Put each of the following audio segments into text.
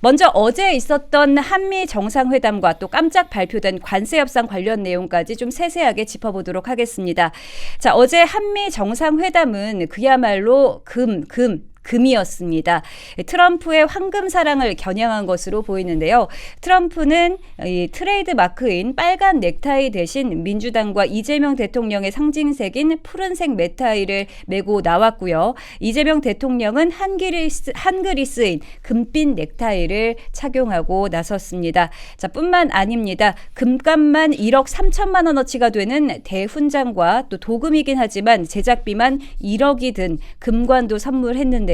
먼저 어제 있었던 한미 정상회담과 또 깜짝 발표된 관세 협상 관련 내용까지 좀 세세하게 짚어보도록 하겠습니다. 자, 어제 한미 정상회담은 그야말로 금이었습니다. 트럼프의 황금 사랑을 겨냥한 것으로 보이는데요. 트럼프는 이 트레이드 마크인 빨간 넥타이 대신 민주당과 이재명 대통령의 상징색인 푸른색 넥타이를 메고 나왔고요. 이재명 대통령은 한글이 쓰인 금빛 넥타이를 착용하고 나섰습니다. 자, 뿐만 아닙니다. 금값만 1억 3천만 원어치가 되는 대훈장과 또 도금이긴 하지만 제작비만 1억이 든 금관도 선물했는데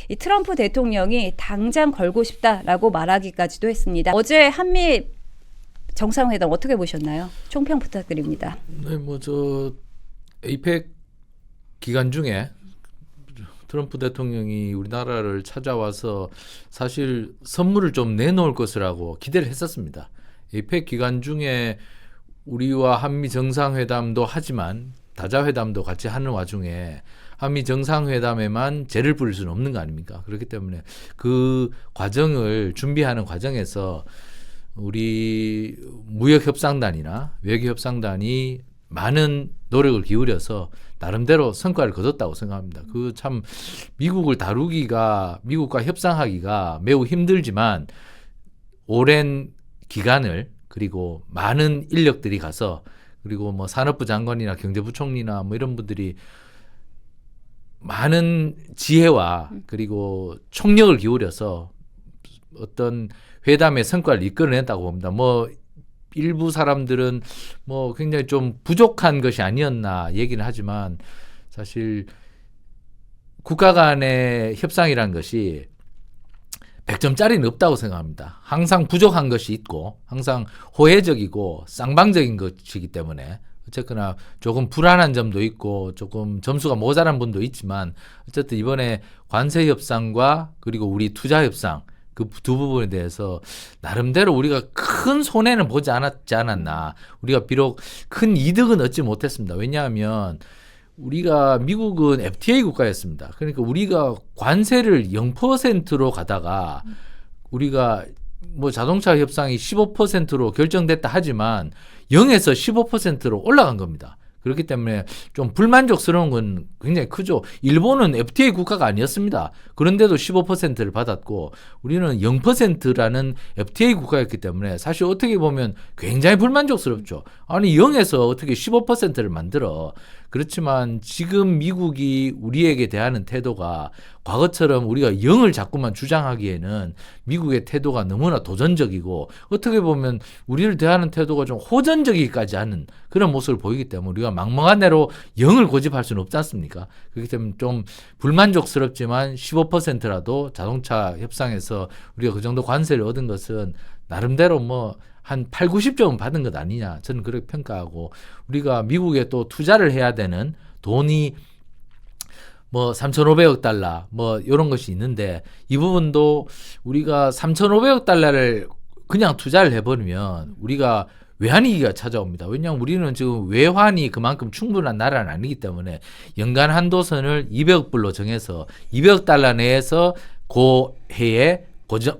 이 트럼프 대통령이 당장 걸고 싶다라고 말하기까지도 했습니다. 어제 한미 정상회담 어떻게 보셨나요? 총평 부탁드립니다. 네, 에이펙 기간 중에 트럼프 대통령이 우리나라를 찾아와서 사실 선물을 좀 내놓을 것이라고 기대를 했었습니다. 에이펙 기간 중에 우리와 한미 정상회담도 하지만 다자회담도 같이 하는 와중에 한미 정상회담에만 재를 뿌릴 수는 없는 거 아닙니까? 그렇기 때문에 그 과정을 준비하는 과정에서 우리 무역협상단이나 외교협상단이 많은 노력을 기울여서 나름대로 성과를 거뒀다고 생각합니다. 그 참 미국과 협상하기가 매우 힘들지만 오랜 기간을 그리고 많은 인력들이 가서 그리고 산업부 장관이나 경제부총리나 이런 분들이 많은 지혜와 그리고 총력을 기울여서 어떤 회담의 성과를 이끌어냈다고 봅니다. 일부 사람들은 굉장히 좀 부족한 것이 아니었나 얘기는 하지만 사실 국가 간의 협상이라는 것이 100점짜리는 없다고 생각합니다. 항상 부족한 것이 있고 항상 호혜적이고 쌍방적인 것이기 때문에 어쨌거나 조금 불안한 점도 있고 조금 점수가 모자란 분도 있지만 어쨌든 이번에 관세 협상과 그리고 우리 투자 협상 그 두 부분에 대해서 나름대로 우리가 큰 손해는 보지 않았나. 우리가 비록 큰 이득은 얻지 못했습니다. 왜냐하면 우리가 미국은 FTA 국가였습니다. 그러니까 우리가 관세를 0%로 가다가 우리가 자동차 협상이 15%로 결정됐다 하지만 0에서 15%로 올라간 겁니다. 그렇기 때문에 좀 불만족스러운 건 굉장히 크죠. 일본은 FTA 국가가 아니었습니다. 그런데도 15%를 받았고 우리는 0%라는 FTA 국가였기 때문에 사실 어떻게 보면 굉장히 불만족스럽죠. 아니 0에서 어떻게 15%를 만들어. 그렇지만 지금 미국이 우리에게 대하는 태도가 과거처럼 우리가 0을 자꾸만 주장하기에는 미국의 태도가 너무나 도전적이고 어떻게 보면 우리를 대하는 태도가 좀 호전적이기까지 하는 그런 모습을 보이기 때문에 우리가 막막한 대로 0을 고집할 수는 없지 않습니까? 그렇기 때문에 좀 불만족스럽지만 15%라도 자동차 협상에서 우리가 그 정도 관세를 얻은 것은 나름대로 한 8, 90점은 받은 것 아니냐 저는 그렇게 평가하고 우리가 미국에 또 투자를 해야 되는 돈이 3,500억 달러 이런 것이 있는데 이 부분도 우리가 3,500억 달러를 그냥 투자를 해버리면 우리가 외환위기가 찾아옵니다. 왜냐하면 우리는 지금 외환이 그만큼 충분한 나라는 아니기 때문에 연간 한도선을 200억 불로 정해서 200억 달러 내에서 그 해에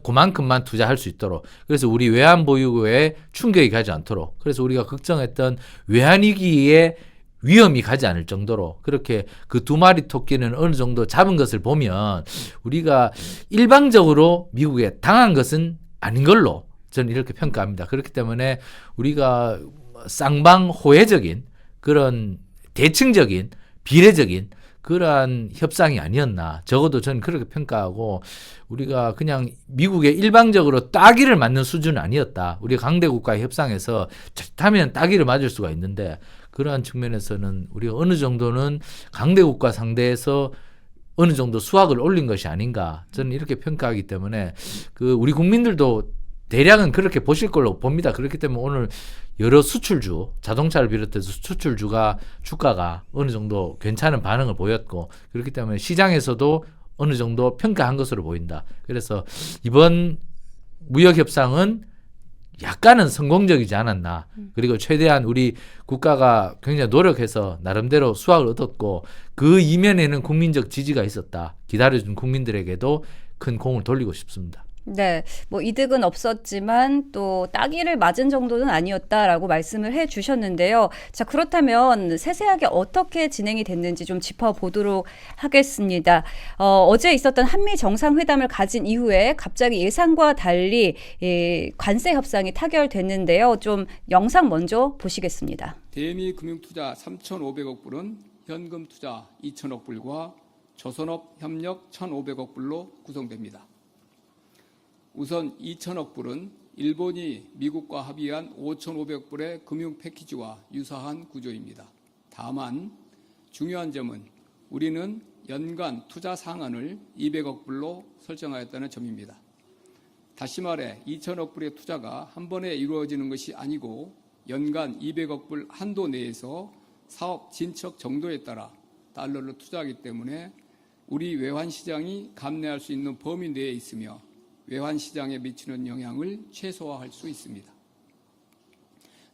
그만큼만 투자할 수 있도록 그래서 우리 외환 보유고에 충격이 가지 않도록 그래서 우리가 걱정했던 외환위기에 위험이 가지 않을 정도로 그렇게 그 두 마리 토끼는 어느 정도 잡은 것을 보면 우리가 일방적으로 미국에 당한 것은 아닌 걸로 저는 이렇게 평가합니다. 그렇기 때문에 우리가 쌍방호혜적인 그런 대칭적인 비례적인 그러한 협상이 아니었나 적어도 저는 그렇게 평가하고 우리가 그냥 미국에 일방적으로 따기를 맞는 수준은 아니었다. 우리 강대국과의 협상에서 잘하면 따기를 맞을 수가 있는데 그러한 측면에서는 우리가 어느 정도는 강대국과 상대해서 어느 정도 수확을 올린 것이 아닌가 저는 이렇게 평가하기 때문에 우리 국민들도 대략은 그렇게 보실 걸로 봅니다. 그렇기 때문에 오늘 여러 수출주, 자동차를 비롯해서 수출주가 주가가 어느 정도 괜찮은 반응을 보였고 그렇기 때문에 시장에서도 어느 정도 평가한 것으로 보인다. 그래서 이번 무역협상은 약간은 성공적이지 않았나. 그리고 최대한 우리 국가가 굉장히 노력해서 나름대로 수확을 얻었고 그 이면에는 국민적 지지가 있었다. 기다려준 국민들에게도 큰 공을 돌리고 싶습니다. 네, 뭐 이득은 없었지만 또 따기를 맞은 정도는 아니었다라고 말씀을 해 주셨는데요. 자, 그렇다면 세세하게 어떻게 진행이 됐는지 좀 짚어보도록 하겠습니다. 어제 있었던 한미 정상회담을 가진 이후에 갑자기 예상과 달리 관세 협상이 타결됐는데요. 좀 영상 먼저 보시겠습니다. 대미 금융투자 3,500억 불은 현금 투자 2천억 불과 조선업 협력 1,500억 불로 구성됩니다. 우선 2천억 불은 일본이 미국과 합의한 5,500억 불의 금융 패키지와 유사한 구조입니다. 다만 중요한 점은 우리는 연간 투자 상한을 200억 불로 설정하였다는 점입니다. 다시 말해 2천억 불의 투자가 한 번에 이루어지는 것이 아니고 연간 200억 불 한도 내에서 사업 진척 정도에 따라 달러를 투자하기 때문에 우리 외환시장이 감내할 수 있는 범위 내에 있으며 외환시장에 미치는 영향을 최소화할 수 있습니다.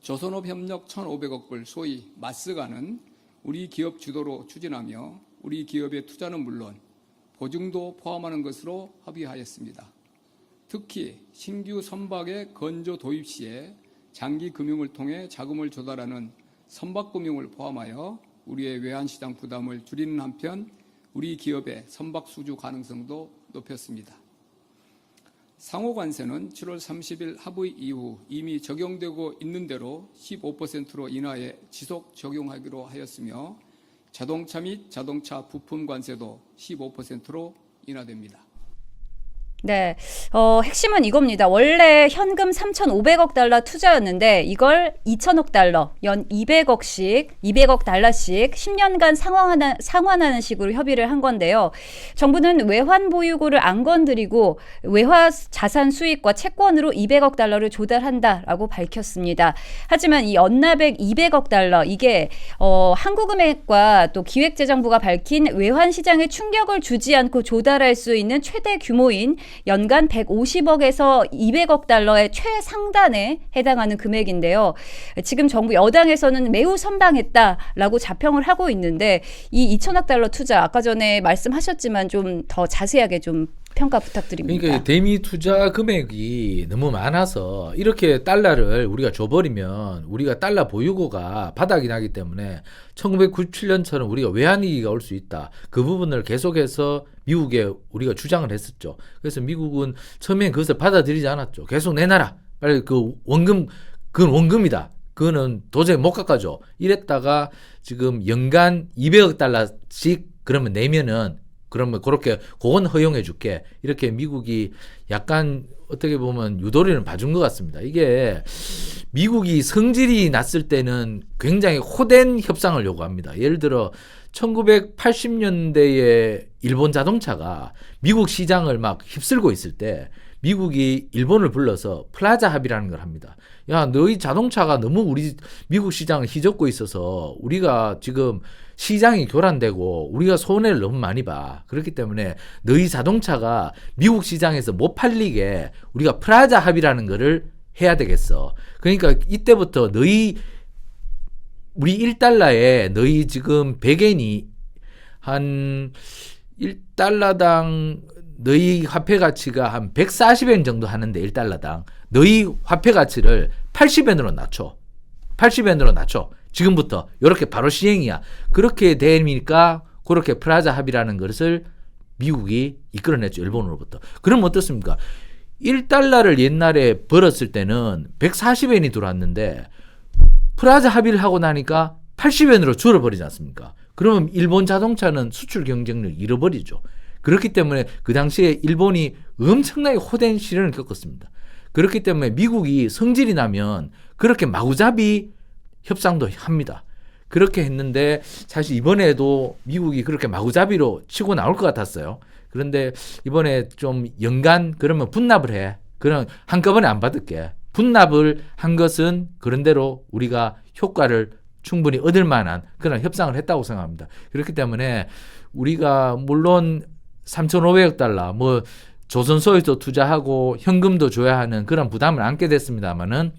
조선업 협력 1,500억 불 소위 마스가는 우리 기업 주도로 추진하며 우리 기업의 투자는 물론 보증도 포함하는 것으로 합의하였습니다. 특히 신규 선박의 건조 도입 시에 장기 금융을 통해 자금을 조달하는 선박금융을 포함하여 우리의 외환시장 부담을 줄이는 한편 우리 기업의 선박 수주 가능성도 높였습니다. 상호관세는 7월 30일 합의 이후 이미 적용되고 있는 대로 15%로 인하해 지속 적용하기로 하였으며 자동차 및 자동차 부품 관세도 15%로 인하됩니다. 네, 핵심은 이겁니다. 원래 현금 3,500억 달러 투자였는데 이걸 2천억 달러, 연 200억 달러씩 10년간 상환하는 식으로 협의를 한 건데요. 정부는 외환 보유고를 안 건드리고 외화 자산 수익과 채권으로 200억 달러를 조달한다라고 밝혔습니다. 하지만 이 연납액 200억 달러 이게 한국은행과 또 기획재정부가 밝힌 외환 시장에 충격을 주지 않고 조달할 수 있는 최대 규모인 연간 150억에서 200억 달러의 최상단에 해당하는 금액인데요. 지금 정부 여당에서는 매우 선방했다라고 자평을 하고 있는데 이 2천억 달러 투자 아까 전에 말씀하셨지만 좀 더 자세하게 좀 평가 부탁드립니다. 그러니까 대미 투자 금액이 너무 많아서 이렇게 달러를 우리가 줘버리면 우리가 달러 보유고가 바닥이 나기 때문에 1997년처럼 우리가 외환위기가 올 수 있다. 그 부분을 계속해서 미국에 우리가 주장을 했었죠. 그래서 미국은 처음엔 그것을 받아들이지 않았죠. 계속 내놔라. 빨리 그 원금, 그건 원금이다. 그거는 도저히 못 깎아줘. 이랬다가 지금 연간 200억 달러씩 그러면 내면은 그러면 그렇게 그건 허용해 줄게. 이렇게 미국이 약간 어떻게 보면 유도리는 봐준 것 같습니다. 이게 미국이 성질이 났을 때는 굉장히 호된 협상을 요구합니다. 예를 들어 1980년대에 일본 자동차가 미국 시장을 막 휩쓸고 있을 때 미국이 일본을 불러서 플라자 합의라는 걸 합니다. 야, 너희 자동차가 너무 우리 미국 시장을 휘젓고 있어서 우리가 지금 시장이 교란되고 우리가 손해를 너무 많이 봐. 그렇기 때문에 너희 자동차가 미국 시장에서 못 팔리게 우리가 플라자 합의라는 거를 해야 되겠어. 그러니까 이때부터 우리 1달러에 너희 지금 100엔이 한 1달러당 너희 화폐 가치가 한 140엔 정도 하는데 1달러당 너희 화폐 가치를 80엔으로 낮춰. 80엔으로 낮춰. 지금부터 이렇게 바로 시행이야. 그렇게 되니까 그렇게 플라자 합의라는 것을 미국이 이끌어냈죠. 일본으로부터. 그럼 어떻습니까? 1달러를 옛날에 벌었을 때는 140엔이 들어왔는데 플라자 합의를 하고 나니까 80엔으로 줄어버리지 않습니까? 그러면 일본 자동차는 수출 경쟁력을 잃어버리죠. 그렇기 때문에 그 당시에 일본이 엄청나게 호된 시련을 겪었습니다. 그렇기 때문에 미국이 성질이 나면 그렇게 마구잡이 협상도 합니다. 그렇게 했는데 사실 이번에도 미국이 그렇게 마구잡이로 치고 나올 것 같았어요. 그런데 이번에 좀 연간 그러면 분납을 해. 그럼 한꺼번에 안 받을게. 분납을 한 것은 그런대로 우리가 효과를 충분히 얻을 만한 그런 협상을 했다고 생각합니다. 그렇기 때문에 우리가 물론 3,500억 달러 뭐 조선소에도 투자하고 현금도 줘야 하는 그런 부담을 안게 됐습니다만은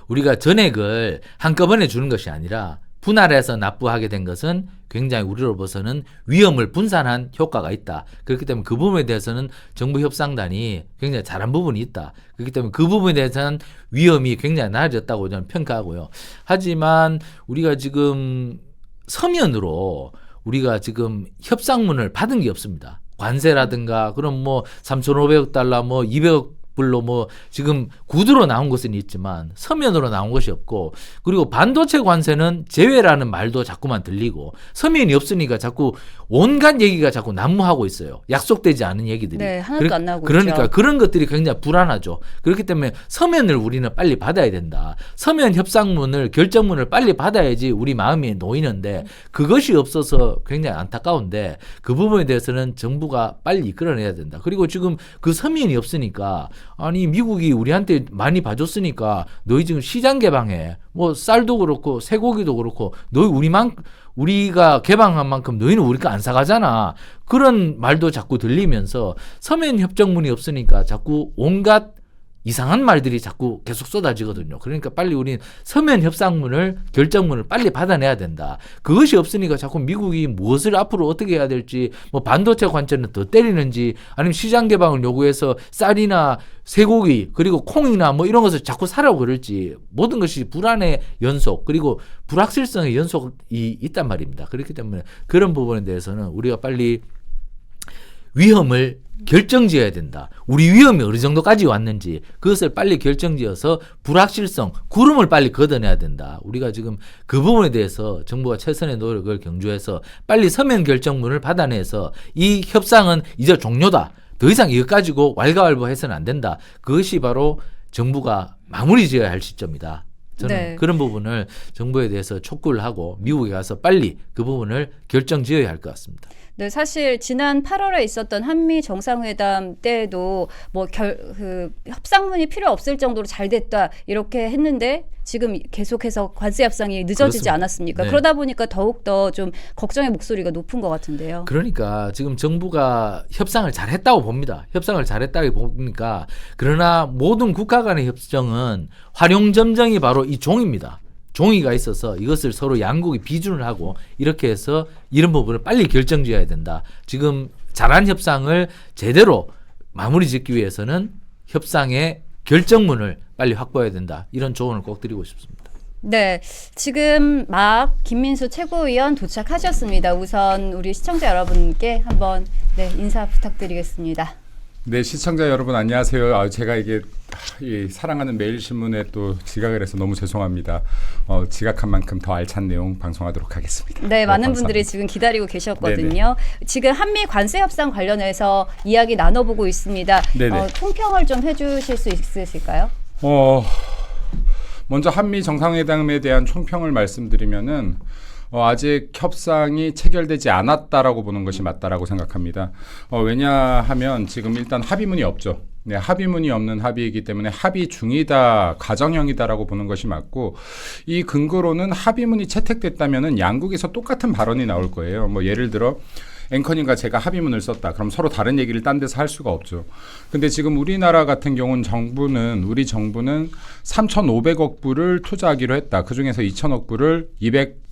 우리가 전액을 한꺼번에 주는 것이 아니라 분할해서 납부하게 된 것은 굉장히 우리로 봐서는 위험을 분산한 효과가 있다. 그렇기 때문에 그 부분에 대해서는 정부 협상단이 굉장히 잘한 부분이 있다. 그렇기 때문에 그 부분에 대해서는 위험이 굉장히 낮아졌다고 저는 평가하고요. 하지만 우리가 지금 서면으로 우리가 지금 협상문을 받은 게 없습니다. 관세라든가 그럼 뭐 3,500억 달러 뭐 200억 불로 뭐 지금 구두로 나온 것은 있지만 서면으로 나온 것이 없고, 그리고 반도체 관세는 제외라는 말도 자꾸만 들리고 서면이 없으니까 자꾸 온갖 얘기가 자꾸 난무하고 있어요. 약속되지 않은 얘기들이. 네, 하나도 안 나오고 그러니까 있죠. 그런 것들이 굉장히 불안하죠. 그렇기 때문에 서면을 우리는 빨리 받아야 된다. 서면 협상문을 결정문을 빨리 받아야지 우리 마음이 놓이는데 그것이 없어서 굉장히 안타까운데 그 부분에 대해서는 정부가 빨리 이끌어내야 된다. 그리고 지금 그 서면이 없으니까 아니 미국이 우리한테 많이 봐줬으니까 너희 지금 시장 개방해. 뭐 쌀도 그렇고 쇠고기도 그렇고 너희 우리가 개방한 만큼 너희는 우리 거 안 사가잖아. 그런 말도 자꾸 들리면서 서면 협정문이 없으니까 자꾸 온갖 이상한 말들이 자꾸 계속 쏟아지거든요. 그러니까 빨리 우리는 서면 협상문을 결정문을 빨리 받아내야 된다. 그것이 없으니까 자꾸 미국이 무엇을 앞으로 어떻게 해야 될지, 뭐 반도체 관세는 더 때리는지 아니면 시장 개방을 요구해서 쌀이나 쇠고기 그리고 콩이나 뭐 이런 것을 자꾸 사라고 그럴지, 모든 것이 불안의 연속 그리고 불확실성의 연속이 있단 말입니다. 그렇기 때문에 그런 부분에 대해서는 우리가 빨리 위험을 결정지어야 된다. 우리 위험이 어느 정도까지 왔는지 그것을 빨리 결정지어서 불확실성, 구름을 빨리 걷어내야 된다. 우리가 지금 그 부분에 대해서 정부가 최선의 노력을 경주해서 빨리 서면 결정문을 받아내서 이 협상은 이제 종료다. 더 이상 이것 가지고 왈가왈부해서는 안 된다. 그것이 바로 정부가 마무리 지어야 할 시점이다. 저는 네. 그런 부분을 정부에 대해서 촉구를 하고 미국에 가서 빨리 그 부분을 결정지어야 할 것 같습니다. 네, 사실 지난 8월에 있었던 한미 정상회담 때에도 뭐 협상문이 필요 없을 정도로 잘 됐다 이렇게 했는데 지금 계속해서 관세 협상이 늦어지지 그렇습니다. 않았습니까? 네. 그러다 보니까 더욱더 좀 걱정의 목소리가 높은 것 같은데요. 그러니까 지금 정부가 협상을 잘했다고 봅니다. 협상을 잘했다고 보니까, 그러나 모든 국가 간의 협정은 활용점정이 바로 이 종입니다. 종이가 있어서 이것을 서로 양국이 비준을 하고 이렇게 해서 이런 부분을 빨리 결정지어야 된다. 지금 잘한 협상을 제대로 마무리 짓기 위해서는 협상의 결정문을 빨리 확보해야 된다. 이런 조언을 꼭 드리고 싶습니다. 네, 지금 막 김민수 최고위원 도착하셨습니다. 우선 우리 시청자 여러분께 한번 인사 부탁드리겠습니다. 네, 시청자 여러분 안녕하세요. 제가 이게 이 사랑하는 매일신문에 또 지각을 해서 너무 죄송합니다. 지각한 만큼 더 알찬 내용 방송하도록 하겠습니다. 네, 많은 감사합니다. 분들이 지금 기다리고 계셨거든요. 지금 한미 관세 협상 관련해서 이야기 나눠보고 있습니다. 네네. 총평을 좀 해주실 수 있으실까요? 먼저 한미 정상회담에 대한 총평을 말씀드리면은 아직 협상이 체결되지 않았다라고 보는 것이 맞다라고 생각합니다. 왜냐하면 지금 일단 합의문이 없죠. 네, 합의문이 없는 합의이기 때문에 합의 중이다, 가정형이다라고 보는 것이 맞고, 이 근거로는 합의문이 채택됐다면은 양국에서 똑같은 발언이 나올 거예요. 뭐 예를 들어 앵커님과 제가 합의문을 썼다. 그럼 서로 다른 얘기를 딴 데서 할 수가 없죠. 근데 지금 우리나라 같은 경우는 우리 정부는 3,500억 불을 투자하기로 했다. 그중에서 2,000억 불을 200억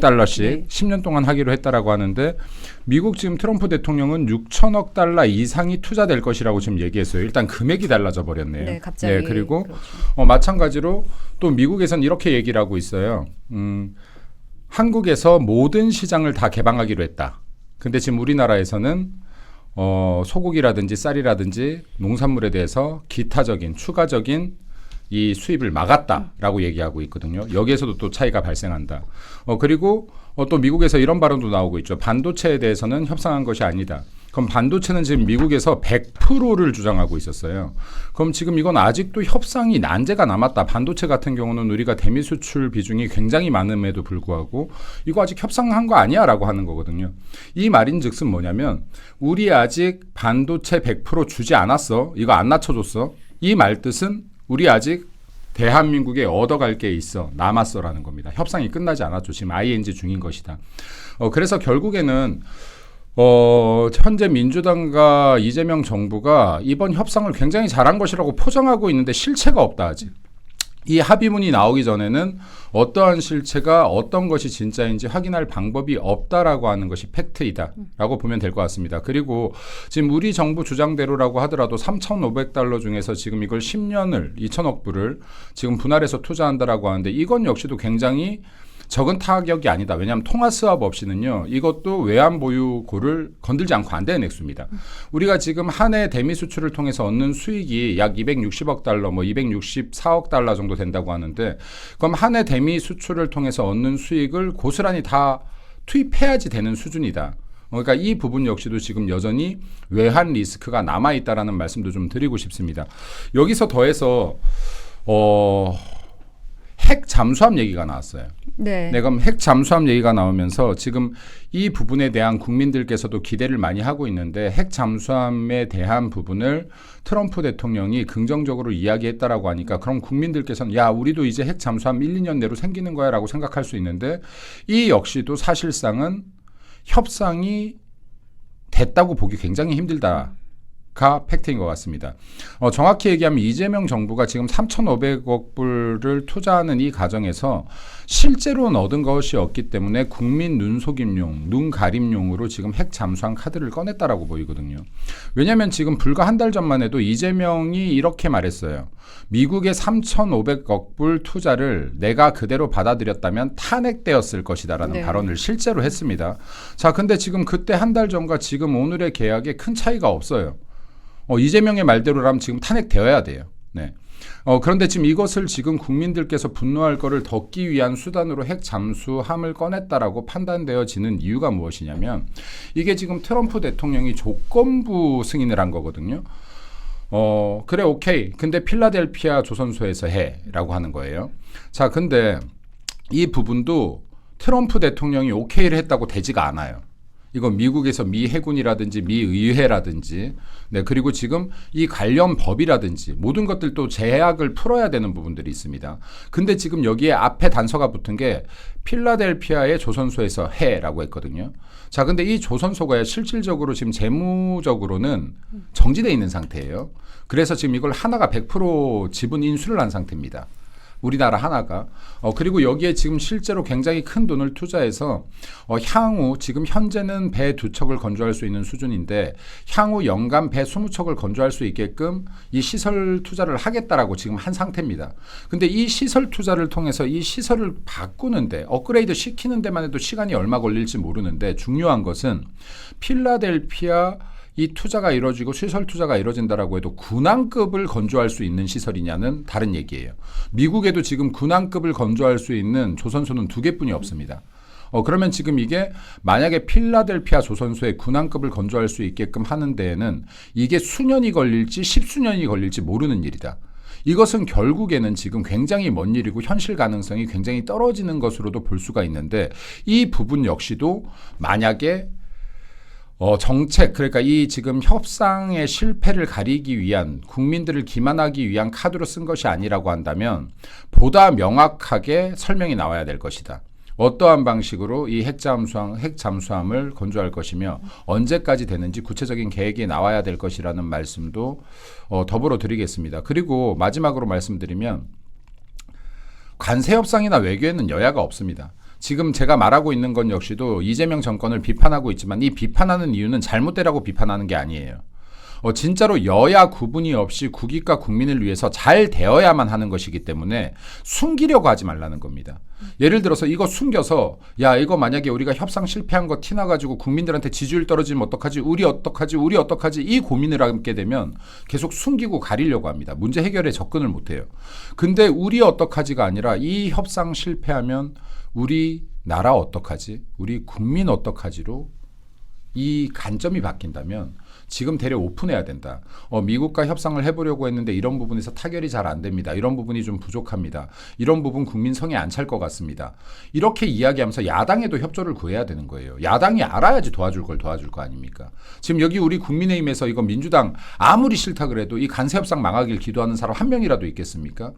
달러씩 네. 10년 동안 하기로 했다라고 하는데, 미국 지금 트럼프 대통령은 6천억 달러 이상이 투자될 것이라고 지금 얘기했어요. 일단 금액이 달라져 버렸네요. 네, 갑자기. 네, 그리고 그렇죠. 마찬가지로 또 미국에서는 이렇게 얘기를 하고 있어요. 한국에서 모든 시장을 다 개방하기로 했다. 근데 지금 우리나라에서는 소고기라든지 쌀이라든지 농산물에 대해서 기타적인 추가적인 이 수입을 막았다라고 얘기하고 있거든요. 여기에서도 또 차이가 발생한다. 그리고 또 미국에서 이런 발언도 나오고 있죠. 반도체에 대해서는 협상한 것이 아니다. 그럼 반도체는 지금 미국에서 100%를 주장하고 있었어요. 그럼 지금 이건 아직도 협상이 난제가 남았다. 반도체 같은 경우는 우리가 대미 수출 비중이 굉장히 많음에도 불구하고 이거 아직 협상한 거 아니야 라고 하는 거거든요. 이 말인즉슨 뭐냐면 우리 아직 반도체 100% 주지 않았어. 이거 안 낮춰줬어. 이 말뜻은 우리 아직 대한민국에 얻어갈 게 있어. 남았어라는 겁니다. 협상이 끝나지 않았죠. 지금 ING 중인 것이다. 그래서 결국에는 현재 민주당과 이재명 정부가 이번 협상을 굉장히 잘한 것이라고 포장하고 있는데 실체가 없다 아직. 이 합의문이 나오기 전에는 어떠한 실체가 어떤 것이 진짜인지 확인할 방법이 없다라고 하는 것이 팩트이다라고 보면 될 것 같습니다. 그리고 지금 우리 정부 주장대로라고 하더라도 3,500달러 중에서 지금 이걸 10년을 2천억 불을 지금 분할해서 투자한다라고 하는데 이건 역시도 굉장히 적은 타격이 아니다. 왜냐하면 통화 스왑 없이는요. 이것도 외환 보유고를 건들지 않고 안 되는 액수입니다. 우리가 지금 한 해 대미 수출을 통해서 얻는 수익이 약 260억 달러, 뭐 264억 달러 정도 된다고 하는데 그럼 한 해 대미 수출을 통해서 얻는 수익을 고스란히 다 투입해야지 되는 수준이다. 그러니까 이 부분 역시도 지금 여전히 외환 리스크가 남아있다라는 말씀도 좀 드리고 싶습니다. 여기서 더해서 핵 잠수함 얘기가 나왔어요. 네. 그럼 핵 잠수함 얘기가 나오면서 지금 이 부분에 대한 국민들께서도 기대를 많이 하고 있는데 핵 잠수함에 대한 부분을 트럼프 대통령이 긍정적으로 이야기했다라고 하니까 그럼 국민들께서는 야 우리도 이제 핵 잠수함 1, 2년 내로 생기는 거야 라고 생각할 수 있는데 이 역시도 사실상은 협상이 됐다고 보기 굉장히 힘들다. 가 팩트인 것 같습니다. 정확히 얘기하면 이재명 정부가 지금 3,500억 불을 투자하는 이 과정에서 실제로는 얻은 것이 없기 때문에 국민 눈속임용, 눈 가림용으로 지금 핵 잠수함 카드를 꺼냈다라고 보이거든요. 왜냐하면 지금 불과 한 달 전만 해도 이재명이 이렇게 말했어요. 미국의 3,500억 불 투자를 내가 그대로 받아들였다면 탄핵되었을 것이다라는 네. 발언을 실제로 했습니다. 자, 근데 지금 그때 한 달 전과 지금 오늘의 계약에 큰 차이가 없어요. 이재명의 말대로라면 지금 탄핵되어야 돼요. 네. 그런데 지금 이것을 지금 국민들께서 분노할 거를 덮기 위한 수단으로 핵 잠수함을 꺼냈다라고 판단되어지는 이유가 무엇이냐면 이게 지금 트럼프 대통령이 조건부 승인을 한 거거든요. 그래 오케이. 근데 필라델피아 조선소에서 해라고 하는 거예요. 자, 근데 이 부분도 트럼프 대통령이 오케이를 했다고 되지가 않아요. 이건 미국에서 미 해군이라든지 미 의회라든지 네, 그리고 지금 이 관련 법이라든지 모든 것들도 제약을 풀어야 되는 부분들이 있습니다. 근데 지금 여기에 앞에 단서가 붙은 게 필라델피아의 조선소에서 해라고 했거든요. 자, 근데 이 조선소가 실질적으로 지금 재무적으로는 정지되어 있는 상태예요. 그래서 지금 이걸 하나가 100% 지분 인수를 한 상태입니다. 우리나라 하나가. 그리고 여기에 지금 실제로 굉장히 큰 돈을 투자해서 향후 지금 현재는 배 2척을 건조할 수 있는 수준인데 향후 연간 배 20척을 건조할 수 있게끔 이 시설 투자를 하겠다라고 지금 한 상태입니다. 근데 이 시설 투자를 통해서 이 시설을 바꾸는데 업그레이드 시키는 데만 해도 시간이 얼마 걸릴지 모르는데 중요한 것은 필라델피아 이 투자가 이루어지고 시설 투자가 이루어진다라고 해도 군함급을 건조할 수 있는 시설이냐는 다른 얘기예요. 미국에도 지금 군함급을 건조할 수 있는 조선소는 2개뿐이 없습니다. 그러면 지금 이게 만약에 필라델피아 조선소에 군함급을 건조할 수 있게끔 하는 데에는 이게 수년이 걸릴지 10수년이 걸릴지 모르는 일이다. 이것은 결국에는 지금 굉장히 먼 일이고 현실 가능성이 굉장히 떨어지는 것으로도 볼 수가 있는데 이 부분 역시도 만약에 정책, 그러니까 이 지금 협상의 실패를 가리기 위한 국민들을 기만하기 위한 카드로 쓴 것이 아니라고 한다면 보다 명확하게 설명이 나와야 될 것이다. 어떠한 방식으로 이 핵 잠수함을 건조할 것이며 언제까지 되는지 구체적인 계획이 나와야 될 것이라는 말씀도 더불어 드리겠습니다. 그리고 마지막으로 말씀드리면 관세 협상이나 외교에는 여야가 없습니다. 지금 제가 말하고 있는 건 역시도 이재명 정권을 비판하고 있지만 이 비판하는 이유는 잘못되라고 비판하는 게 아니에요. 진짜로 여야 구분이 없이 국익과 국민을 위해서 잘 되어야만 하는 것이기 때문에 숨기려고 하지 말라는 겁니다. 예를 들어서 이거 숨겨서 야 이거 만약에 우리가 협상 실패한 거 티나가지고 국민들한테 지지율 떨어지면 어떡하지 우리 어떡하지 이 고민을 하게 되면 계속 숨기고 가리려고 합니다. 문제 해결에 접근을 못해요. 근데 우리 어떡하지가 아니라 이 협상 실패하면 우리 나라 어떡하지? 우리 국민 어떡하지로 이 관점이 바뀐다면 지금 대략 오픈해야 된다. 미국과 협상을 해보려고 했는데 이런 부분에서 타결이 잘 안 됩니다. 이런 부분이 좀 부족합니다. 이런 부분 국민 성에 안 찰 것 같습니다. 이렇게 이야기하면서 야당에도 협조를 구해야 되는 거예요. 야당이 알아야지 도와줄 걸 도와줄 거 아닙니까? 지금 여기 우리 국민의힘에서 이거 민주당 아무리 싫다 그래도 이 간세 협상 망하길 기도하는 사람 한 명이라도 있겠습니까?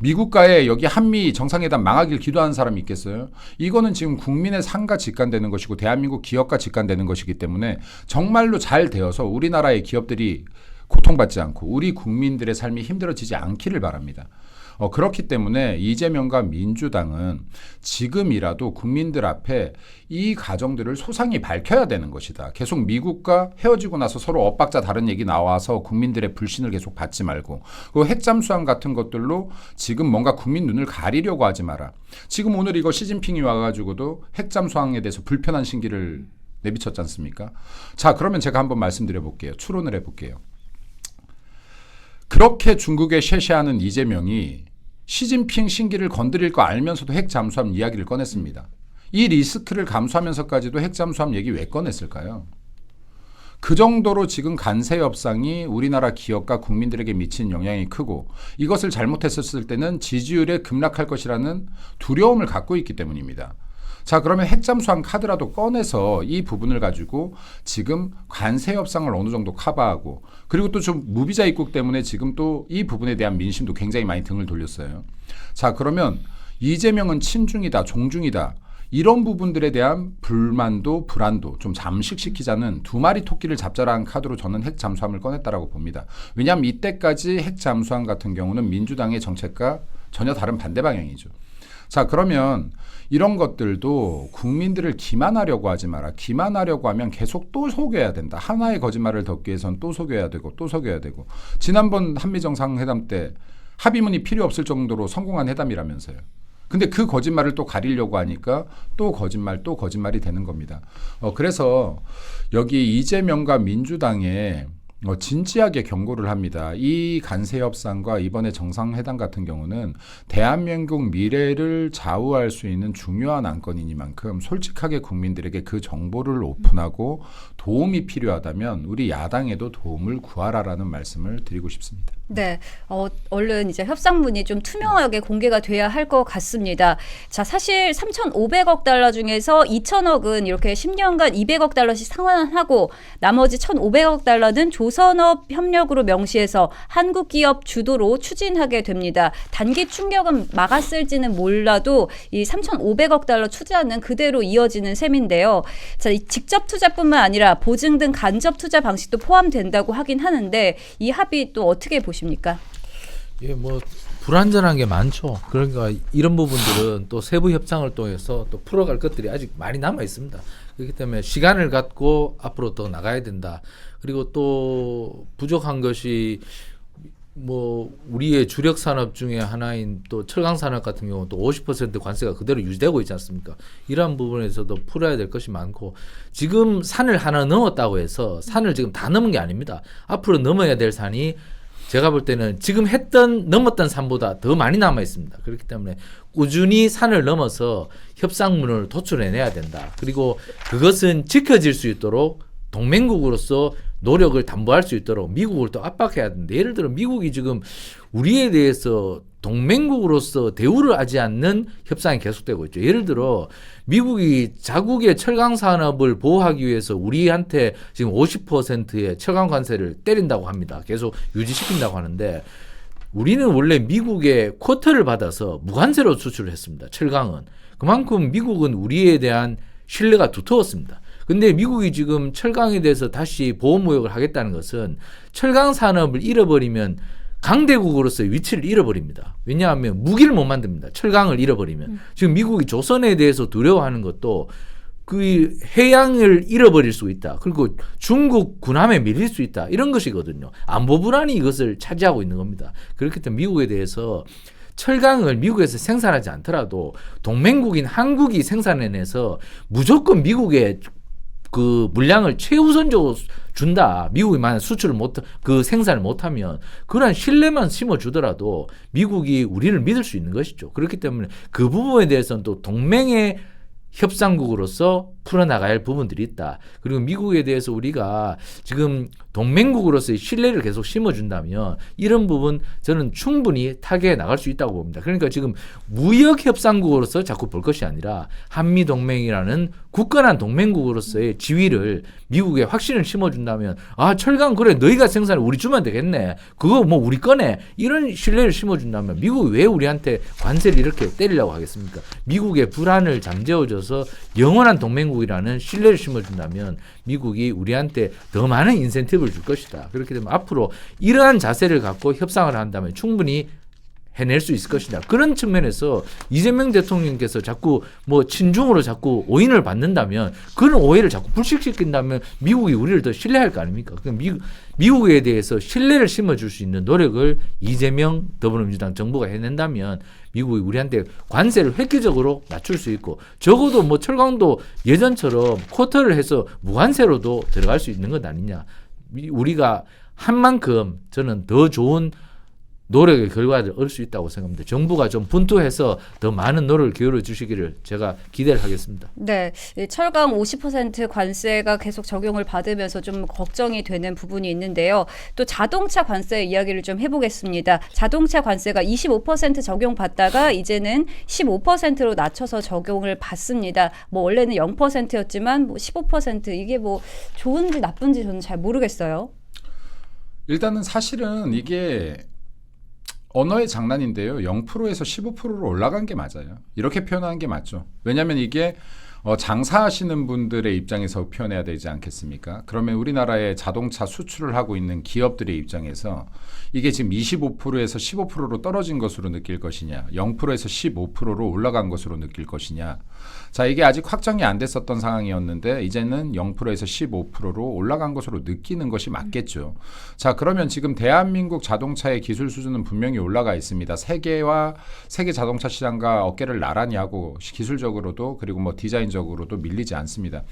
미국과의 여기 한미 정상회담 망하길 기도하는 사람이 있겠어요? 이거는 지금 국민의 삶과 직관되는 것이고 대한민국 기업과 직관되는 것이기 때문에 정말로 잘 되어서 우리나라의 기업들이 고통받지 않고 우리 국민들의 삶이 힘들어지지 않기를 바랍니다. 그렇기 때문에 이재명과 민주당은 지금이라도 국민들 앞에 이 가정들을 소상히 밝혀야 되는 것이다. 계속 미국과 헤어지고 나서 서로 엇박자 다른 얘기 나와서 국민들의 불신을 계속 받지 말고, 그 핵잠수함 같은 것들로 지금 뭔가 국민 눈을 가리려고 하지 마라. 지금 오늘 이거 시진핑이 와가지고도 핵잠수함에 대해서 불편한 신기를 내비쳤지 않습니까? 자, 그러면 제가 한번 말씀드려 볼게요. 추론을 해볼게요. 그렇게 중국에 쉐쉐하는 이재명이 시진핑 신기를 건드릴 거 알면서도 핵잠수함 이야기를 꺼냈습니다. 이 리스크를 감수하면서까지도 핵잠수함 얘기 왜 꺼냈을까요? 그 정도로 지금 관세 협상이 우리나라 기업과 국민들에게 미친 영향이 크고, 이것을 잘못했었을 때는 지지율에 급락할 것이라는 두려움을 갖고 있기 때문입니다. 자, 그러면 핵잠수함 카드라도 꺼내서 이 부분을 가지고 지금 관세 협상을 어느 정도 커버하고, 그리고 또 좀 무비자 입국 때문에 지금 또 이 부분에 대한 민심도 굉장히 많이 등을 돌렸어요. 자, 그러면 이재명은 친중이다, 종중이다, 이런 부분들에 대한 불만도 불안도 좀 잠식시키자는 두 마리 토끼를 잡자라는 카드로 저는 핵잠수함을 꺼냈다라고 봅니다. 왜냐하면 이때까지 핵잠수함 같은 경우는 민주당의 정책과 전혀 다른 반대 방향이죠. 자, 그러면 이런 것들도 국민들을 기만하려고 하지 마라. 기만하려고 하면 계속 또 속여야 된다. 하나의 거짓말을 덮기 위해서는 또 속여야 되고 또 속여야 되고. 지난번 한미정상회담 때 합의문이 필요 없을 정도로 성공한 회담이라면서요. 근데 그 거짓말을 또 가리려고 하니까 또 거짓말이 되는 겁니다. 그래서 여기 이재명과 민주당에 진지하게 경고를 합니다. 이 관세 협상과 이번에 정상회담 같은 경우는 대한민국 미래를 좌우할 수 있는 중요한 안건이니만큼 솔직하게 국민들에게 그 정보를 오픈하고 도움이 필요하다면 우리 야당에도 도움을 구하라라는 말씀을 드리고 싶습니다. 네, 얼른 이제 협상문이 좀 투명하게 공개가 돼야 할 것 같습니다. 자, 사실 3,500억 달러 중에서 2,000억은 이렇게 10년간 200억 달러씩 상환하고 나머지 1,500억 달러는 조선업 협력으로 명시해서 한국 기업 주도로 추진하게 됩니다. 단기 충격은 막았을지는 몰라도 이 3,500억 달러 투자는 그대로 이어지는 셈인데요. 자, 이 직접 투자뿐만 아니라 보증 등 간접 투자 방식도 포함된다고 하긴 하는데 이 합의 또 어떻게 보십니까? 예, 뭐 불완전한 게 많죠. 그러니까 이런 부분들은 또 세부 협상을 통해서 또 풀어갈 것들이 아직 많이 남아 있습니다. 그렇기 때문에 시간을 갖고 앞으로 더 나가야 된다. 그리고 또 부족한 것이 뭐 우리의 주력 산업 중에 하나인 또 철강 산업 같은 경우 또 50% 관세가 그대로 유지되고 있지 않습니까? 이러한 부분에서도 풀어야 될 것이 많고, 지금 산을 하나 넘었다고 해서 산을 지금 다 넘은 게 아닙니다. 앞으로 넘어야 될 산이 제가 볼 때는 지금 넘었던 산보다 더 많이 남아 있습니다. 그렇기 때문에 꾸준히 산을 넘어서 협상문을 도출해내야 된다. 그리고 그것은 지켜질 수 있도록 동맹국으로서 노력을 담보할 수 있도록 미국을 또 압박해야 되는데, 예를 들어 미국이 지금 우리에 대해서 동맹국으로서 대우를 하지 않는 협상이 계속되고 있죠. 예를 들어 미국이 자국의 철강 산업을 보호하기 위해서 우리한테 지금 50%의 철강 관세를 때린다고 합니다. 계속 유지시킨다고 하는데, 우리는 원래 미국의 쿼터를 받아서 무관세로 수출을 했습니다. 철강은. 그만큼 미국은 우리에 대한 신뢰가 두터웠습니다. 근데 미국이 지금 철강에 대해서 다시 보호무역을 하겠다는 것은 철강 산업을 잃어버리면 강대국으로서의 위치를 잃어버립니다. 왜냐하면 무기를 못 만듭니다. 철강을 잃어버리면. 지금 미국이 조선에 대해서 두려워하는 것도 그 해양을 잃어버릴 수 있다. 그리고 중국 군함에 밀릴 수 있다. 이런 것이거든요. 안보 불안이 이것을 차지하고 있는 겁니다. 그렇기 때문에 미국에 대해서 철강을 미국에서 생산하지 않더라도 동맹국인 한국이 생산해내서 무조건 미국에 그 물량을 최우선적으로 준다. 미국이 만약 수출을 생산을 못하면 그런 신뢰만 심어주더라도 미국이 우리를 믿을 수 있는 것이죠. 그렇기 때문에 그 부분에 대해서는 또 동맹의 협상국으로서 풀어나가야 할 부분들이 있다. 그리고 미국에 대해서 우리가 지금 동맹국으로서의 신뢰를 계속 심어준다면 이런 부분 저는 충분히 타개해 나갈 수 있다고 봅니다. 그러니까 지금 무역협상국으로서 자꾸 볼 것이 아니라 한미동맹이라는 굳건한 동맹국으로서의 지위를 미국에 확신을 심어준다면, 아, 철강 그래 너희가 생산을 우리 주면 되겠네. 그거 뭐 우리 거네. 이런 신뢰를 심어준다면 미국이 왜 우리한테 관세를 이렇게 때리려고 하겠습니까? 미국의 불안을 잠재워줘서 영원한 동맹국이라는 신뢰를 심어준다면 미국이 우리한테 더 많은 인센티브를 줄 것이다. 그렇기 때문에 앞으로 이러한 자세를 갖고 협상을 한다면 충분히 해낼 수 있을 것이냐. 그런 측면에서 이재명 대통령께서 자꾸 뭐 친중으로 자꾸 오인을 받는다면 그런 오해를 자꾸 불식시킨다면 미국이 우리를 더 신뢰할 거 아닙니까? 미국에 대해서 신뢰를 심어줄 수 있는 노력을 이재명 더불어민주당 정부가 해낸다면 미국이 우리한테 관세를 획기적으로 낮출 수 있고 적어도 뭐 철강도 예전처럼 쿼터를 해서 무관세로도 들어갈 수 있는 것 아니냐. 우리가 한 만큼 저는 더 좋은 노력의 결과를 얻을 수 있다고 생각합니다. 정부가 좀 분투해서 더 많은 노력을 기울여 주시기를 제가 기대를 하겠습니다. 네, 이 철강 50% 관세가 계속 적용을 받으면서 좀 걱정이 되는 부분이 있는데요. 또 자동차 관세 이야기를 좀 해보겠습니다. 자동차 관세가 25% 적용받다가 이제는 15%로 낮춰서 적용을 받습니다. 뭐 원래는 0%였지만 뭐 15% 이게 뭐 좋은지 나쁜지 저는 잘 모르겠어요. 일단은 사실은 이게 언어의 장난인데요. 0%에서 15%로 올라간 게 맞아요. 이렇게 표현하는 게 맞죠. 왜냐하면 이게 장사하시는 분들의 입장에서 표현해야 되지 않겠습니까? 그러면 우리나라의 자동차 수출을 하고 있는 기업들의 입장에서 이게 지금 25%에서 15%로 떨어진 것으로 느낄 것이냐, 0%에서 15%로 올라간 것으로 느낄 것이냐. 자, 이게 아직 확정이 안 됐었던 상황이었는데 이제는 0%에서 15%로 올라간 것으로 느끼는 것이 맞겠죠. 자, 그러면 지금 대한민국 자동차의 기술 수준은 분명히 올라가 있습니다. 세계 자동차 시장과 어깨를 나란히 하고 기술적으로도 그리고 뭐 디자인적으로도 밀리지 않습니다.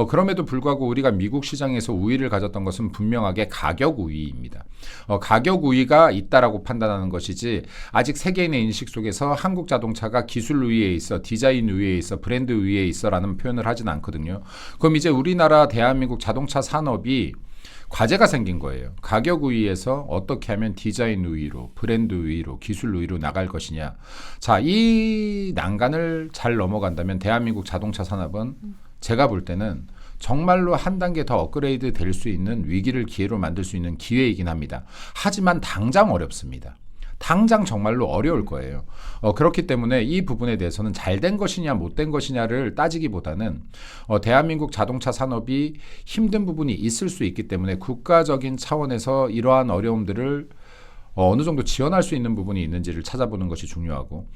그럼에도 불구하고 우리가 미국 시장에서 우위를 가졌던 것은 분명하게 가격 우위입니다. 가격 우위가 있다라고 판단하는 것이지 아직 세계인의 인식 속에서 한국 자동차가 기술 우위에 있어, 디자인 우위에 있어, 브랜드 우위에 있어라는 표현을 하진 않거든요. 그럼 이제 우리나라 대한민국 자동차 산업이 과제가 생긴 거예요. 가격 우위에서 어떻게 하면 디자인 우위로, 브랜드 우위로, 기술 우위로 나갈 것이냐. 자, 이 난간을 잘 넘어간다면 대한민국 자동차 산업은 제가 볼 때는 정말로 한 단계 더 업그레이드 될 수 있는 위기를 기회로 만들 수 있는 기회이긴 합니다. 하지만 당장 어렵습니다. 당장 정말로 어려울 거예요. 그렇기 때문에 이 부분에 대해서는 잘된 것이냐 못된 것이냐를 따지기보다는 대한민국 자동차 산업이 힘든 부분이 있을 수 있기 때문에 국가적인 차원에서 이러한 어려움들을 어느 정도 지원할 수 있는 부분이 있는지를 찾아보는 것이 중요하고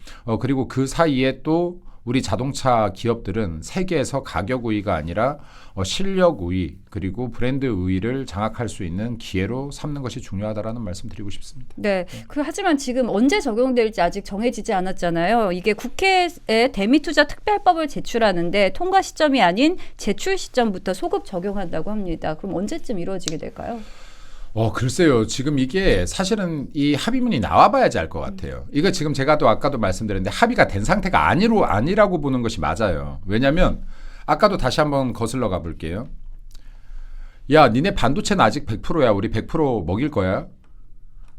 그리고 그 사이에 또 우리 자동차 기업들은 세계에서 가격 우위가 아니라 실력 우위 그리고 브랜드 우위를 장악할 수 있는 기회로 삼는 것이 중요하다라는 말씀 드리고 싶습니다. 네. 하지만 지금 언제 적용될지 아직 정해지지 않았잖아요. 이게 국회에 대미투자 특별법을 제출하는데 통과 시점이 아닌 제출 시점부터 소급 적용한다고 합니다. 그럼 언제쯤 이루어지게 될까요? 글쎄요. 지금 이게 사실은 이 합의문이 나와봐야지 알 것 같아요. 이거 지금 제가 또 아까도 말씀드렸는데 합의가 된 상태가 아니라고 보는 것이 맞아요. 왜냐하면 아까도 다시 한번 거슬러 가볼게요. 야, 니네 반도체는 아직 100%야. 우리 100% 먹일 거야.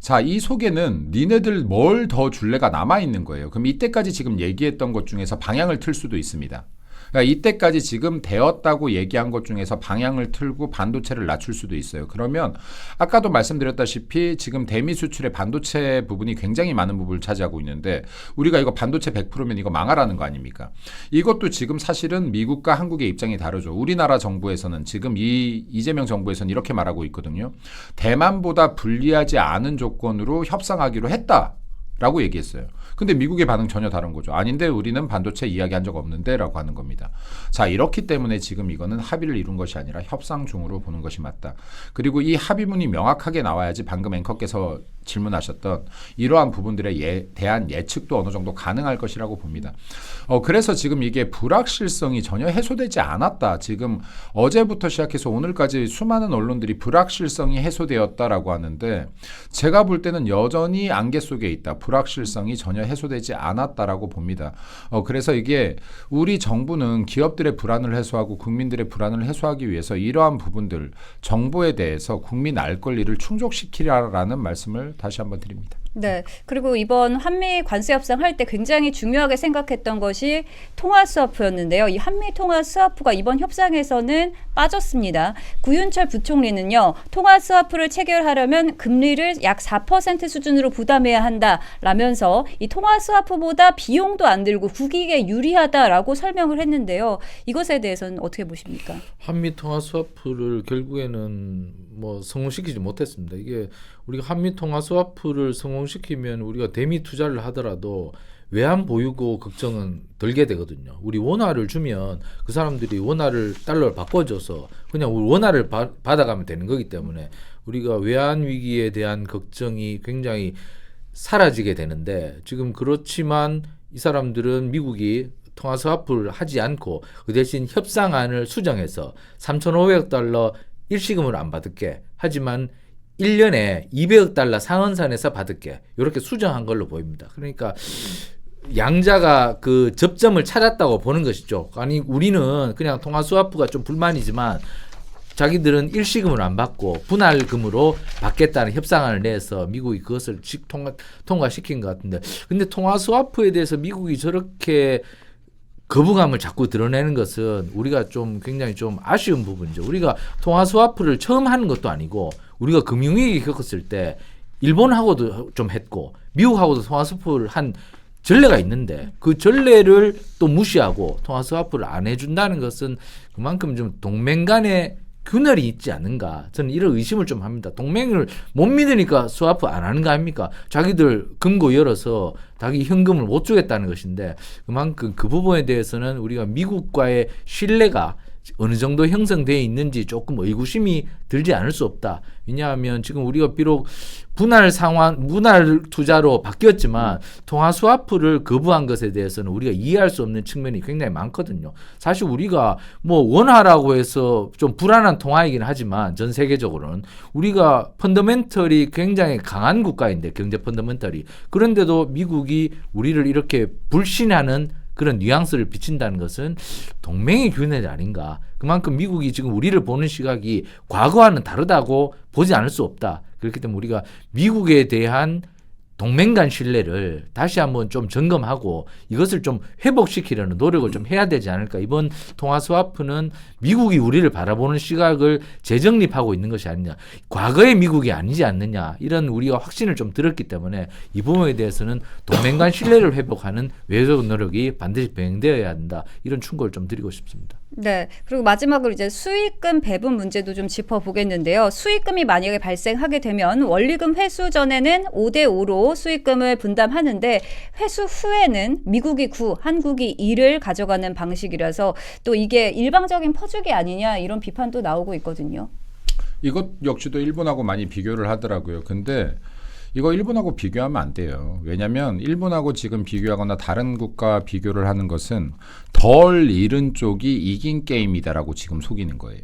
자, 이 속에는 니네들 뭘 더 줄래가 남아있는 거예요. 그럼 이때까지 지금 얘기했던 것 중에서 방향을 틀 수도 있습니다. 그러니까 이때까지 지금 되었다고 얘기한 것 중에서 방향을 틀고 반도체를 낮출 수도 있어요. 그러면 아까도 말씀드렸다시피 지금 대미 수출의 반도체 부분이 굉장히 많은 부분을 차지하고 있는데 우리가 이거 반도체 100%면 이거 망하라는 거 아닙니까? 이것도 지금 사실은 미국과 한국의 입장이 다르죠. 우리나라 정부에서는 지금 이재명 정부에서는 이렇게 말하고 있거든요. 대만보다 불리하지 않은 조건으로 협상하기로 했다라고 얘기했어요. 근데 미국의 반응 전혀 다른 거죠. 아닌데 우리는 반도체 이야기한 적 없는데 라고 하는 겁니다. 자, 이렇기 때문에 지금 이거는 합의를 이룬 것이 아니라 협상 중으로 보는 것이 맞다. 그리고 이 합의문이 명확하게 나와야지 방금 앵커께서 질문하셨던 이러한 부분들에 대한 예측도 어느 정도 가능할 것이라고 봅니다. 그래서 지금 이게 불확실성이 전혀 해소되지 않았다. 지금 어제부터 시작해서 오늘까지 수많은 언론들이 불확실성이 해소되었다라고 하는데 제가 볼 때는 여전히 안개 속에 있다. 불확실성이 전혀 해소되지 않았다라고 봅니다. 그래서 이게 우리 정부는 기업들의 불안을 해소하고 국민들의 불안을 해소하기 위해서 이러한 부분들 정보에 대해서 국민 알 권리를 충족시키라라는 말씀을 다시 한번 드립니다. 네. 그리고 이번 한미 관세 협상할 때 굉장히 중요하게 생각했던 것이 통화 스와프였는데요. 이 한미 통화 스와프가 이번 협상에서는 빠졌습니다. 구윤철 부총리는요. 통화 스와프를 체결하려면 금리를 약 4% 수준으로 부담해야 한다라면서 이 통화 스와프보다 비용도 안 들고 국익에 유리하다라고 설명을 했는데요. 이것에 대해서는 어떻게 보십니까? 한미 통화 스와프를 결국에는 뭐 성공시키지 못했습니다. 이게 우리가 한미 통화 스와프를 성공 작동시키면 우리가 대미 투자를 하더라도 외환 보유고 걱정은 덜게 되거든요. 우리 원화를 주면 그 사람들이 원화를 달러를 바꿔줘서 그냥 우리 원화를 받아가면 되는 거기 때문에 우리가 외환 위기에 대한 걱정이 굉장히 사라지게 되는데 지금 그렇지만 이 사람들은 미국이 통화 스와프를 하지 않고 그 대신 협상안을 수정해서 3,500억 달러 일시금을 안 받을게. 하지만 1년에 200억 달러 상한선에서 받을게. 이렇게 수정한 걸로 보입니다. 그러니까 양자가 그 접점을 찾았다고 보는 것이죠. 아니 우리는 그냥 통화 스와프가 좀 불만이지만 자기들은 일시금을 안 받고 분할금으로 받겠다는 협상안을 내서 미국이 그것을 통과시킨 것 같은데 근데 통화 스와프에 대해서 미국이 저렇게 거부감을 자꾸 드러내는 것은 우리가 좀 굉장히 좀 아쉬운 부분이죠. 우리가 통화 스와프를 처음 하는 것도 아니고 우리가 금융위기 겪었을 때 일본하고도 좀 했고 미국하고도 통화 스와프를 한 전례가 있는데 그 전례를 또 무시하고 통화 스와프를 안 해준다는 것은 그만큼 좀 동맹 간의 균열이 있지 않는가 저는 이런 의심을 좀 합니다. 동맹을 못 믿으니까 스와프 안 하는 거 아닙니까? 자기들 금고 열어서 자기 현금을 못 주겠다는 것인데 그만큼 그 부분에 대해서는 우리가 미국과의 신뢰가 어느 정도 형성되어 있는지 조금 의구심이 들지 않을 수 없다. 왜냐하면 지금 우리가 비록 분할 투자로 바뀌었지만 통화 스와프를 거부한 것에 대해서는 우리가 이해할 수 없는 측면이 굉장히 많거든요. 사실 우리가 뭐 원화라고 해서 좀 불안한 통화이긴 하지만 전 세계적으로는 우리가 펀더멘털이 굉장히 강한 국가인데 경제 펀더멘털이 그런데도 미국이 우리를 이렇게 불신하는 그런 뉘앙스를 비친다는 것은 동맹의 균열이 아닌가. 그만큼 미국이 지금 우리를 보는 시각이 과거와는 다르다고 보지 않을 수 없다. 그렇기 때문에 우리가 미국에 대한 동맹 간 신뢰를 다시 한번 좀 점검하고 이것을 좀 회복시키려는 노력을 좀 해야 되지 않을까. 이번 통화 스와프는 미국이 우리를 바라보는 시각을 재정립하고 있는 것이 아니냐. 과거의 미국이 아니지 않느냐. 이런 우리가 확신을 좀 들었기 때문에 이 부분에 대해서는 동맹 간 신뢰를 회복하는 외교적 노력이 반드시 병행되어야 한다. 이런 충고를 좀 드리고 싶습니다. 네. 그리고 마지막으로 이제 수익금 배분 문제도 좀 짚어보겠는데요. 수익금이 만약에 발생하게 되면 원리금 회수 전에는 5대5로 수익금을 분담하는데 회수 후에는 미국이 9, 한국이 2를 가져가는 방식이라서 또 이게 일방적인 퍼주기 아니냐 이런 비판도 나오고 있거든요. 이것 역시도 일본하고 많이 비교를 하더라고요. 근데 이거 일본하고 비교하면 안 돼요. 왜냐하면 일본하고 지금 비교하거나 다른 국가 비교를 하는 것은 덜 잃은 쪽이 이긴 게임이다라고 지금 속이는 거예요.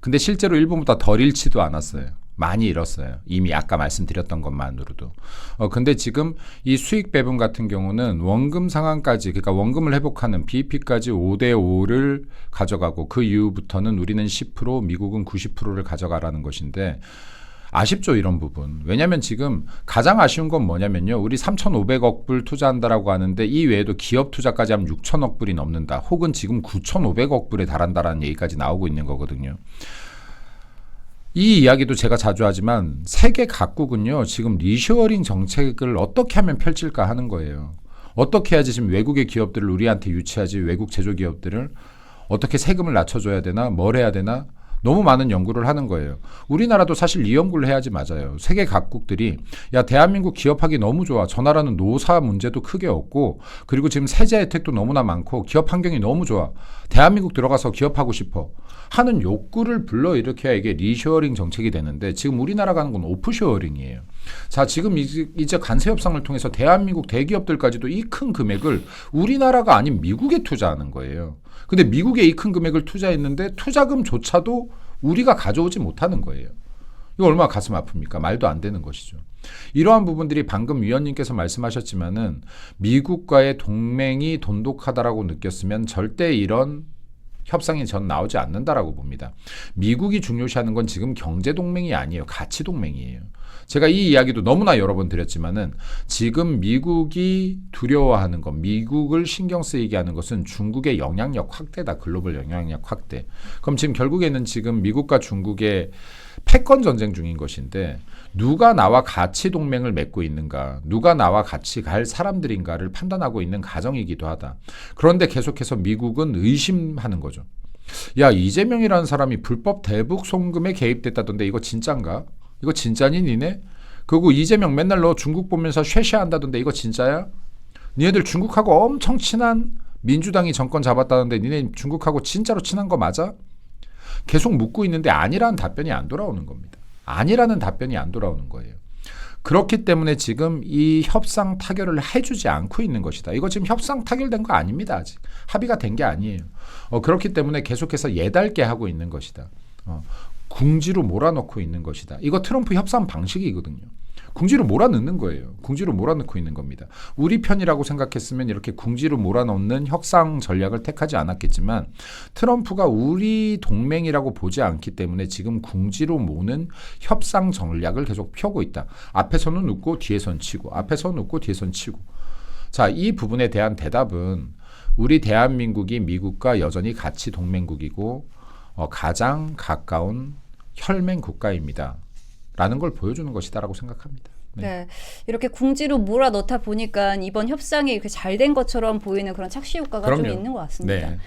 근데 실제로 일본보다 덜 잃지도 않았어요. 많이 잃었어요. 이미 아까 말씀드렸던 것만으로도. 근데 지금 이 수익 배분 같은 경우는 원금 상환까지 그러니까 원금을 회복하는 BEP까지 5대5를 가져가고 그 이후부터는 우리는 10% 미국은 90%를 가져가라는 것인데 아쉽죠 이런 부분. 왜냐하면 지금 가장 아쉬운 건 뭐냐면요. 우리 3,500억 불 투자한다라고 하는데 이 외에도 기업 투자까지 하면 6천억 불이 넘는다. 혹은 지금 9,500억 불에 달한다라는 얘기까지 나오고 있는 거거든요. 이 이야기도 제가 자주 하지만 세계 각국은요. 지금 리쇼어링 정책을 어떻게 하면 펼칠까 하는 거예요. 어떻게 해야지 지금 외국의 기업들을 우리한테 유치하지 외국 제조기업들을 어떻게 세금을 낮춰줘야 되나 뭘 해야 되나 너무 많은 연구를 하는 거예요. 우리나라도 사실 이 연구를 해야지 맞아요. 세계 각국들이 야 대한민국 기업하기 너무 좋아. 저 나라는 노사 문제도 크게 없고 그리고 지금 세제 혜택도 너무나 많고 기업 환경이 너무 좋아. 대한민국 들어가서 기업하고 싶어. 하는 욕구를 불러일으켜야 이게 리쇼어링 정책이 되는데 지금 우리나라가 하는 건 오프쇼어링이에요. 자 지금 이제 관세 협상을 통해서 대한민국 대기업들까지도 이 큰 금액을 우리나라가 아닌 미국에 투자하는 거예요. 근데 미국에 이 큰 금액을 투자했는데 투자금조차도 우리가 가져오지 못하는 거예요. 이거 얼마나 가슴 아픕니까? 말도 안 되는 것이죠. 이러한 부분들이 방금 위원님께서 말씀하셨지만은 미국과의 동맹이 돈독하다라고 느꼈으면 절대 이런 협상이 전 나오지 않는다라고 봅니다. 미국이 중요시하는 건 지금 경제 동맹이 아니에요. 가치 동맹이에요. 제가 이 이야기도 너무나 여러 번 드렸지만은 지금 미국이 두려워하는 것, 미국을 신경 쓰이게 하는 것은 중국의 영향력 확대다. 글로벌 영향력 확대. 그럼 지금 결국에는 지금 미국과 중국의 패권 전쟁 중인 것인데 누가 나와 가치 동맹을 맺고 있는가, 누가 나와 같이 갈 사람들인가를 판단하고 있는 과정이기도 하다. 그런데 계속해서 미국은 의심하는 거죠. 야 이재명이라는 사람이 불법 대북 송금에 개입됐다던데 이거 진짠가? 이거 진짜니 니네? 그리고 이재명 맨날 너 중국 보면서 쉐쉐한다던데 이거 진짜야? 니네들 중국하고 엄청 친한 민주당이 정권 잡았다는데 니네 중국하고 진짜로 친한 거 맞아? 계속 묻고 있는데 아니라는 답변이 안 돌아오는 겁니다. 아니라는 답변이 안 돌아오는 거예요. 그렇기 때문에 지금 이 협상 타결을 해주지 않고 있는 것이다. 이거 지금 협상 타결된 거 아닙니다. 아직 합의가 된 게 아니에요. 그렇기 때문에 계속해서 예달게 하고 있는 것이다. 궁지로 몰아넣고 있는 것이다. 이거 트럼프 협상 방식이거든요. 궁지로 몰아넣는 거예요. 궁지로 몰아넣고 있는 겁니다. 우리 편이라고 생각했으면 이렇게 궁지로 몰아넣는 협상 전략을 택하지 않았겠지만 트럼프가 우리 동맹이라고 보지 않기 때문에 지금 궁지로 모는 협상 전략을 계속 펴고 있다. 앞에서는 웃고 뒤에선 치고 앞에서는 웃고 뒤에선 치고. 자, 이 부분에 대한 대답은 우리 대한민국이 미국과 여전히 같이 동맹국이고 가장 가까운 혈맹 국가입니다. 라는 걸 보여주는 것이다라고 생각합니다. 네. 이렇게 궁지로 몰아넣다 보니까 이번 협상이 이렇게 잘 된 것처럼 보이는 그런 착시 효과가 좀 그럼요. 있는 것 같습니다. 네.